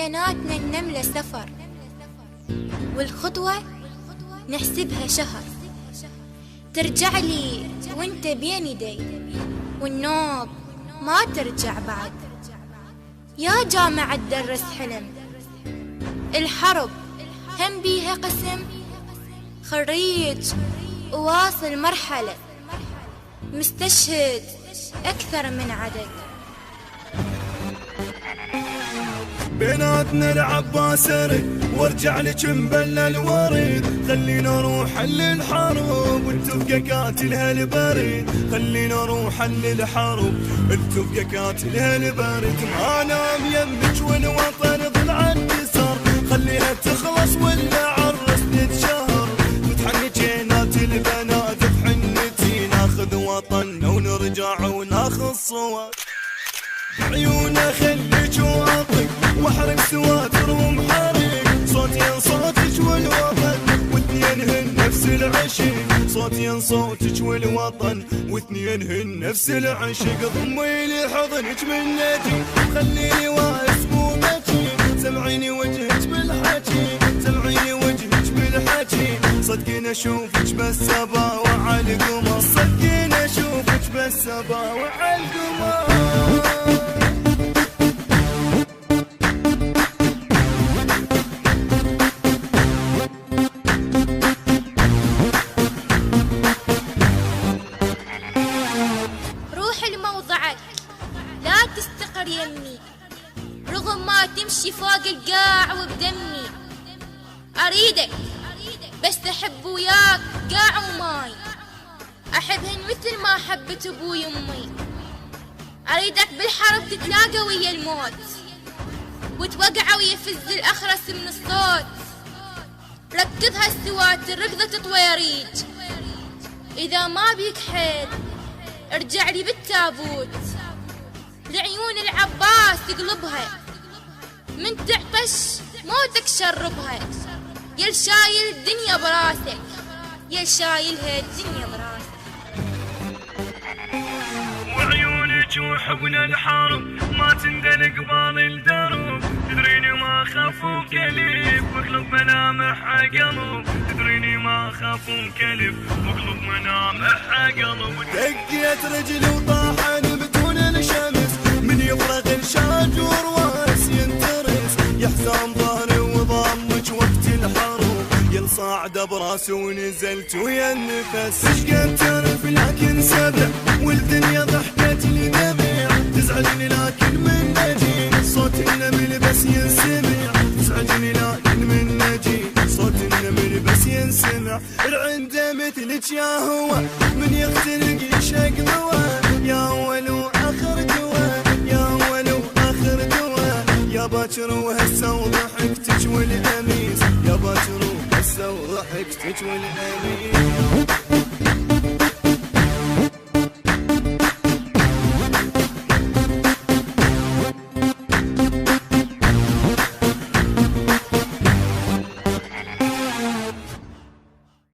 بيناتنا النملة سفر، والخطوة نحسبها شهر. ترجع لي وانت بين يدي، والنوب ما ترجع بعد. يا جامعة تدرس حلم، الحرب هم بيها قسم. خريج واصل مرحلة، مستشهد أكثر من عدد. بيناتنا العباس ارد وارجع لك مبلل الوريد. خلينا نروح للحرب والتبقى قاتل هالبريد. خلينا نروح للحرب التبقى قاتل هالبريد. ما نام يمك والوطن ضلع انكسر، خليها تخلص ولا عرس نتشهر. فتحن جينات البنات بحنتي، ناخذ وطننا ونرجع وناخذ صور. عيونه خليك واطق واحرق سواتر ومحرق. صوتين صوتك والوطن واثنين هن نفس العشق. صوتين صوتك والوطن واثنين هن نفس العشق. ضمي لي حضنك من نجي، خليني واقف مو بكي. سمعيني وجهك بالحكي، سمعيني وجهك بالحكي. صدقين اشوفك بس اباوع على القمر، صدقين اشوفك بس اباوع على القمر. لا تستقر يمي، رغم ما تمشي فوق القاع وبدمي. أريدك بس أحب وياك قاع وماي، أحبهن مثل ما حبت أبوي وأمي. أريدك بالحرب تتلاقى ويا الموت، وتوقع ويفز الأخرس من الصوت. ركضها السواتر ركضة طويريج، إذا ما بيك حيل ارجع لي بالتابوت. لعيون العباس تقلبها، من تعطش موتك شربها. يا شايل الدنيا براسك، يا شايلها الدنيا براسك. وعيونك وحبنا الحرب ما تندلق بال الدرب. تدريني ما خافوا كلب واقلب منامح قلب. تدريني ما خافوا كلب واقلب منامح قلب. دقيت رجلي وطاحن بدون الشمس، من يفرغ الشاج ورواس ينترس. يحزام ظهري وضامك وقت الحرب، ينصعد براسي ونزلت ويا النفس. شقد ترف لكن سبع والدنيا ضحكت لي دمع. تزعجني لكن من نجي صوت النمل بس ينسمع. تزعجني لكن من نجي صوت النمل بس ينسمع. العند مثلك يا هو من يختلق يشق ضوى. يا اول واخر دواء، يا اول واخر دواء. يا باكر وهسه وضحكتك والاميس، يا باكر وهسه وضحكتك والاميس.